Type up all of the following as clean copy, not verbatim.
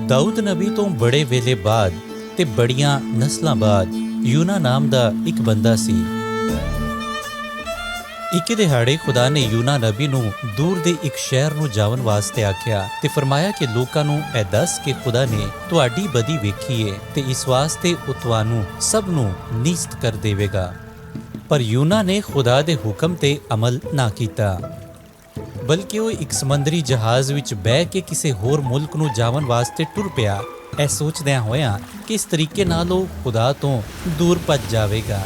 ਦਾਊਦ ਨਬੀ ਤੋਂ ਬੜੇ ਵੇਲੇ ਬਾਅਦ ਤੇ ਬੜੀਆਂ ਨਸਲਾਂ ਬਾਅਦ ਯੂਨਾ ਨਾਮ ਦਾ ਇੱਕ ਬੰਦਾ ਸੀ। ਇੱਕ ਦਿਹਾੜੇ ਖੁਦਾ ਨੇ ਯੂਨਾ ਨਬੀ ਨੂੰ ਦੂਰ ਦੇ ਇੱਕ ਸ਼ਹਿਰ ਨੂੰ ਜਾਵਨ ਵਾਸਤੇ ਆਖਿਆ ਤੇ ਫਰਮਾਇਆ ਕਿ ਲੋਕਾਂ ਨੂੰ ਇਹ ਦੱਸ ਕਿ ਖੁਦਾ ਨੇ ਤੁਹਾਡੀ ਬਦੀ ਵੇਖੀ ਏ ਤੇ ਇਸ ਵਾਸਤੇ ਉਹ ਤੁਹਾਨੂੰ ਸਭ ਨੂੰ ਨੀਸਤ ਕਰ ਦੇਵੇਗਾ। ਪਰ ਯੂਨਾ ਨੇ ਖੁਦਾ ਦੇ ਹੁਕਮ ਤੇ ਅਮਲ ਨਾ ਕੀਤਾ, ਬਲਕਿ ਉਹ ਇੱਕ ਸਮੁੰਦਰੀ ਜਹਾਜ਼ ਵਿੱਚ ਬਹਿ ਕੇ ਕਿਸੇ ਹੋਰ ਮੁਲਕ ਨੂੰ ਜਾਵਨ ਵਾਸਤੇ ਟੁਰ ਪਿਆ, ਇਹ ਸੋਚਦਿਆਂ ਹੋਇਆਂ ਕਿ ਇਸ ਤਰੀਕੇ ਨਾਲ ਉਹ ਖੁਦਾ ਤੋਂ ਦੂਰ ਭੱਜ ਜਾਵੇਗਾ।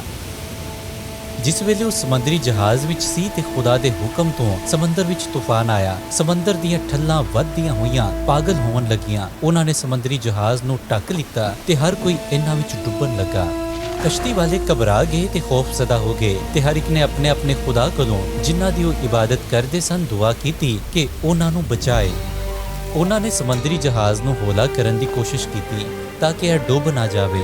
ਜਿਸ ਵੇਲੇ ਉਹ ਸਮੁੰਦਰੀ ਜਹਾਜ਼ ਵਿੱਚ ਸੀ ਤੇ ਖੁਦਾ ਦੇ ਹੁਕਮ ਤੋਂ ਸਮੁੰਦਰ ਵਿੱਚ ਤੂਫਾਨ ਆਇਆ। ਸਮੁੰਦਰ ਦੀਆਂ ਠੱਲਾਂ ਵੱਧਦੀਆਂ ਹੋਈਆਂ ਪਾਗਲ ਹੋਣ ਲੱਗੀਆਂ। ਉਹਨਾਂ ਨੇ ਸਮੁੰਦਰੀ ਜਹਾਜ਼ ਨੂੰ ਢੱਕ ਲਿੱਤਾ ਤੇ ਹਰ ਕੋਈ ਇਹਨਾਂ ਵਿੱਚ ਡੁੱਬਣ ਲੱਗਾ। ਕਸ਼ਤੀ ਵਾਲੇ ਘਬਰਾ ਗਏ ਤੇ ਖੌਫਜ਼ਦਾ ਹੋ ਗਏ ਤੇ ਹਰ ਇੱਕ ਨੇ ਆਪਣੇ ਆਪਣੇ ਖੁਦਾ ਕੋਲੋਂ ਜਿਨ੍ਹਾਂ ਦੀ ਉਹ ਇਬਾਦਤ ਕਰਦੇ ਸਨ ਦੁਆ ਕੀਤੀ ਕਿ ਉਹਨਾਂ ਨੂੰ ਬਚਾਏ। ਉਹਨਾਂ ਨੇ ਸਮੁੰਦਰੀ ਜਹਾਜ਼ ਨੂੰ ਹੌਲਾ ਕਰਨ ਦੀ ਕੋਸ਼ਿਸ਼ ਕੀਤੀ ਤਾਂ ਕਿ ਇਹ ਡੁੱਬ ਨਾ ਜਾਵੇ।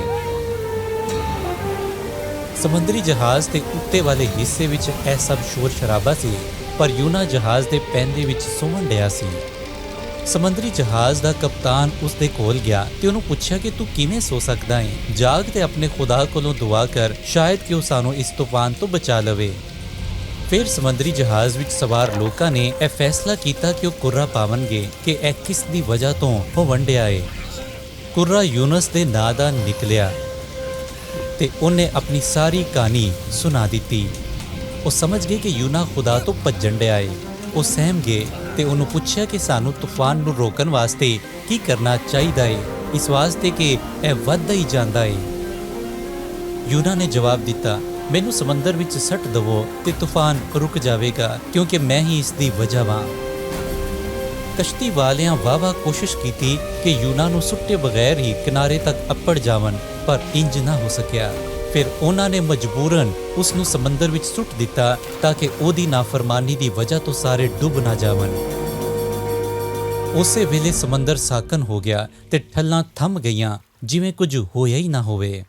ਸਮੁੰਦਰੀ ਜਹਾਜ਼ ਦੇ ਉੱਤੇ ਵਾਲੇ ਹਿੱਸੇ ਵਿੱਚ ਇਹ ਸਭ ਸ਼ੋਰ ਸ਼ਰਾਬਾ ਸੀ, ਪਰ ਯੂਨਾ ਜਹਾਜ਼ ਦੇ ਪੈਂਦੇ ਵਿੱਚ ਸੌਣ ਡਿਆ ਸੀ। ਸਮੁੰਦਰੀ ਜਹਾਜ਼ ਦਾ ਕਪਤਾਨ ਉਸ ਦੇ ਕੋਲ ਗਿਆ ਤੇ ਉਹਨੂੰ ਪੁੱਛਿਆ ਕਿ ਤੂੰ ਕਿਵੇਂ ਸੋ ਸਕਦਾ ਹੈ? ਜਾਗ ਤੇ ਆਪਣੇ ਖੁਦਾ ਕੋਲੋਂ ਦੁਆ ਕਰ, ਸ਼ਾਇਦ ਕਿ ਉਹ ਸਾਨੂੰ ਇਸ ਤੂਫਾਨ ਤੋਂ ਬਚਾ ਲਵੇ। ਫਿਰ ਸਮੁੰਦਰੀ ਜਹਾਜ਼ ਵਿੱਚ ਸਵਾਰ ਲੋਕਾਂ ਨੇ ਇਹ ਫੈਸਲਾ ਕੀਤਾ ਕਿ ਉਹ ਕੁर्रा ਪਾਵਨਗੇ ਕਿ ਇਹ ਕਿਸ ਦੀ ਵਜ੍ਹਾ ਤੋਂ ਹੋਵਣ ਡਿਆ ਏ। ਕੁर्रा ਯੂਨਸ ਦੇ ਨਾਂ ਦਾ ਨਿਕਲਿਆ ਤੇ ਉਹਨੇ ਆਪਣੀ ਸਾਰੀ ਕਹਾਣੀ ਸੁਣਾ ਦਿੱਤੀ। ਉਹ ਸਮਝ ਗਏ ਕਿ ਯੂਨਾ ਖੁਦਾ ਤੋਂ ਭੱਜਣ ਡਿਆ ਏ। ਉਹ ਸਹਿਮ ਗਏ ਤੇ ਉਹਨੂੰ ਪੁੱਛਿਆ ਕਿ ਸਾਨੂੰ ਤੂਫਾਨ ਨੂੰ ਰੋਕਣ ਵਾਸਤੇ ਕੀ ਕਰਨਾ ਚਾਹੀਦਾ ਏ, ਇਸ ਵਾਸਤੇ ਕਿ ਇਹ ਵੱਧਦਾ ਹੀ ਜਾਂਦਾ ਏ। ਯੂਨਾ ਨੇ ਜਵਾਬ ਦਿੱਤਾ, ਮੈਨੂੰ ਸਮੁੰਦਰ ਵਿੱਚ ਸੱਟ ਦਵੋ ਤੇ ਤੂਫਾਨ ਰੁਕ ਜਾਵੇਗਾ, ਕਿਉਂਕਿ ਮੈਂ ਹੀ ਇਸ ਦੀ ਵਜ੍ਹਾ ਵਾਂ। ਕਸ਼ਤੀ ਵਾਲਿਆਂ ਵਾਵਾ ਕੋਸ਼ਿਸ਼ ਕੀਤੀ ਕਿ ਯੂਨਾ ਨੂੰ ਸੁੱਟੇ ਬਗੈਰ ਹੀ ਕਿਨਾਰੇ ਤੱਕ ਅੱਪੜ ਜਾਵਨ, ਪਰ ਇੰਜ ਨਾ ਹੋ ਸਕਿਆ। ਫਿਰ ਉਹਨਾਂ ਨੇ ਮਜਬੂਰਨ ਉਸ ਨੂੰ ਸਮੁੰਦਰ ਵਿੱਚ ਸੁੱਟ ਦਿੱਤਾ ਤਾਂ ਕਿ ਉਹਦੀ ਨਾਫਰਮਾਨੀ ਦੀ ਵਜ੍ਹਾ ਤੋਂ ਸਾਰੇ ਡੁੱਬ ਨਾ ਜਾਵਨ। ਉਸੇ ਵੇਲੇ ਸਮੁੰਦਰ ਸਾਕਨ ਹੋ ਗਿਆ ਤੇ ਠੱਲਾਂ ਥੰਮ ਗਈਆਂ, ਜਿਵੇਂ ਕੁਝ ਹੋਇਆ ਹੀ ਨਾ ਹੋਵੇ।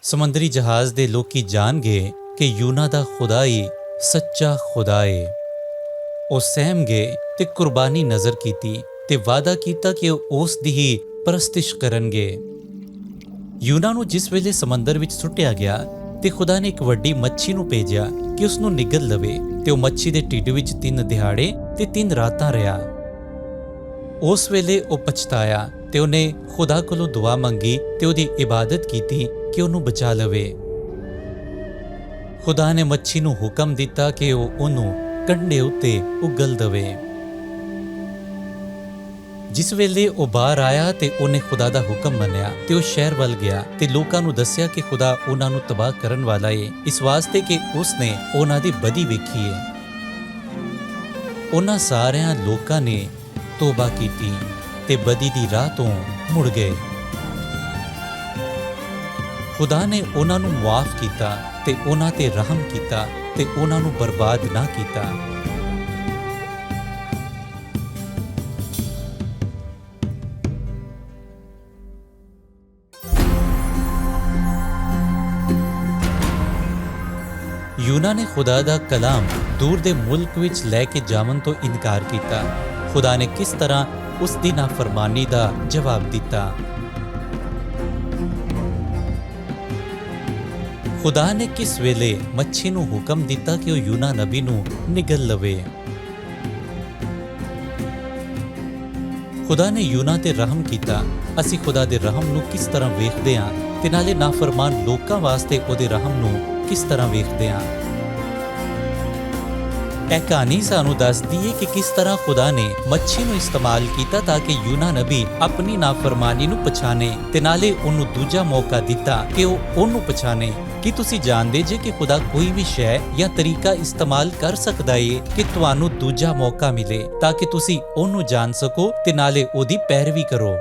ਸਮੁੰਦਰੀ ਜਹਾਜ਼ ਦੇ ਲੋਕੀ ਜਾਣ ਗਏ ਕਿ ਯੂਨਾ ਦਾ ਖੁਦਾ ਹੀ ਸੱਚਾ ਖੁਦਾ ਏ। ਉਹ ਸਹਿਮ ਗਏ ਤੇ ਕੁਰਬਾਨੀ ਨਜ਼ਰ ਕੀਤੀ ਤੇ ਵਾਅਦਾ ਕੀਤਾ ਕਿ ਉਹ ਉਸ ਦੀ ਹੀ ਪ੍ਰਸਤਿਸ਼ ਕਰਨਗੇ। ਯੂਨਾ ਨੂੰ ਜਿਸ ਵੇਲੇ ਸਮੁੰਦਰ ਵਿੱਚ ਸੁੱਟਿਆ ਗਿਆ ਤੇ ਖੁਦਾ ਨੇ ਇੱਕ ਵੱਡੀ ਮੱਛੀ ਨੂੰ ਭੇਜਿਆ ਕਿ ਉਸ ਨੂੰ ਨਿਗਲ ਲਵੇ, ਤੇ ਉਹ ਮੱਛੀ ਦੇ ਢਿੱਡ ਵਿੱਚ 3 ਦਿਹਾੜੇ ਤੇ 3 ਰਾਤਾਂ ਰਿਹਾ। ਉਸ ਵੇਲੇ ਉਹ ਪਛਤਾਇਆ ਤੇ ਉਹਨੇ ਖੁਦਾ ਕੋਲੋਂ ਦੁਆ ਮੰਗੀ ਤੇ ਉਹਦੀ ਇਬਾਦਤ ਕੀਤੀ ਕਿ ਉਹਨੂੰ ਬਚਾ ਲਵੇ। ਖੁਦਾ ਨੇ ਮੱਛੀ ਨੂੰ ਹੁਕਮ ਦਿੱਤਾ ਕਿ ਉਹ ਉਹਨੂੰ ਕੰਢੇ ਉੱਤੇ ਉਗਲ ਦਵੇ। ਜਿਸ ਵੇਲੇ ਉਹ ਬਾਹਰ ਆਇਆ ਤੇ ਉਹਨੇ ਖੁਦਾ ਦਾ ਹੁਕਮ ਮੰਨਿਆ ਤੇ ਉਹ ਸ਼ਹਿਰ ਵੱਲ ਗਿਆ ਤੇ ਲੋਕਾਂ ਨੂੰ ਦੱਸਿਆ ਕਿ ਖੁਦਾ ਉਹਨਾਂ ਨੂੰ ਤਬਾਹ ਕਰਨ ਵਾਲਾ ਏ, ਇਸ ਵਾਸਤੇ ਕਿ ਉਸਨੇ ਉਹਨਾਂ ਦੀ ਬਦੀ ਵੇਖੀ ਏ। ਉਹਨਾਂ ਸਾਰਿਆਂ ਲੋਕਾਂ ਨੇ ਤੋਬਾ ਕੀਤੀ ਤੇ ਬਦੀ ਦੀ ਰਾਹ ਤੋਂ ਮੁੜ ਗਏ। ਖੁਦਾ ਨੇ ਉਹਨਾਂ ਨੂੰ ਮੁਆਫ ਕੀਤਾ ਤੇ ਉਹਨਾਂ ਤੇ ਰਹਿਮ ਕੀਤਾ ਤੇ ਉਹਨਾਂ ਨੂੰ ਬਰਬਾਦ ਨਾ ਕੀਤਾ। ਯੂਨਾ ਨੇ ਖੁਦਾ ਦਾ ਕਲਾਮ ਦੂਰ ਦੇ ਮੁਲਕ ਵਿੱਚ ਲੈ ਕੇ ਜਾਵਨ ਤੋਂ ਇਨਕਾਰ ਕੀਤਾ। ਖੁਦਾ ਨੇ ਕਿਸ ਤਰ੍ਹਾਂ ਉਸ ਦੀ ਨਾਫਰਮਾਨੀ ਦਾ ਜਵਾਬ ਦਿੱਤਾ। ਖੁਦਾ ਨੇ ਕਿਸ ਵੇਲੇ ਮੱਛੀ ਨੂੰ ਹੁਕਮ ਦਿੱਤਾ ਕਿ ਉਹ ਯੂਨਾ ਨਬੀ ਨੂੰ ਨਿਗਲ ਲਵੇ। ਖੁਦਾ ਨੇ ਯੂਨਾ ਤੇ ਰਹਿਮ ਕੀਤਾ। ਅਸੀਂ ਖੁਦਾ ਦੇ ਰਹਿਮ ਨੂੰ ਕਿਸ ਤਰ੍ਹਾਂ ਵੇਖਦੇ ਹਾਂ ਤੇ ਨਾਲੇ ਨਾਫਰਮਾਨ ਲੋਕਾਂ ਵਾਸਤੇ ਉਹਦੇ ਰਹਿਮ ਨੂੰ ਕਿਸ ਤਰ੍ਹਾਂ ਵੇਖਦੇ ਹਾਂ। ਇਹ ਕਹਾਣੀ ਸਾਨੂੰ ਦੱਸਦੀ ਹੈ ਕਿ ਕਿਸ ਤਰ੍ਹਾਂ ਖੁਦਾ ਨੇ ਮੱਛੀ ਨੂੰ ਇਸਤੇਮਾਲ ਕੀਤਾ ਤਾਂ ਕਿ ਯੂਨਾ ਨਬੀ ਆਪਣੀ ਨਾਫਰਮਾਨੀ ਨੂੰ ਪਛਾਣੇ ਤੇ ਨਾਲੇ ਉਹਨੂੰ ਦੂਜਾ ਮੌਕਾ ਦਿੱਤਾ ਕਿ ਉਹ ਉਹਨੂੰ ਪਛਾਣੇ। ਕੀ ਤੁਸੀਂ ਜਾਣਦੇ ਜੇ ਕਿ ਖੁਦਾ ਕੋਈ ਵੀ ਸ਼ੈ ਜਾਂ ਤਰੀਕਾ ਇਸਤੇਮਾਲ ਕਰ ਸਕਦਾ ਏ ਕਿ ਤੁਹਾਨੂੰ ਦੂਜਾ ਮੌਕਾ ਮਿਲੇ ਤਾਂ ਕਿ ਤੁਸੀਂ ਉਹਨੂੰ ਜਾਣ ਸਕੋ ਤੇ ਨਾਲੇ ਉਹਦੀ ਪੈਰਵੀ ਕਰੋ।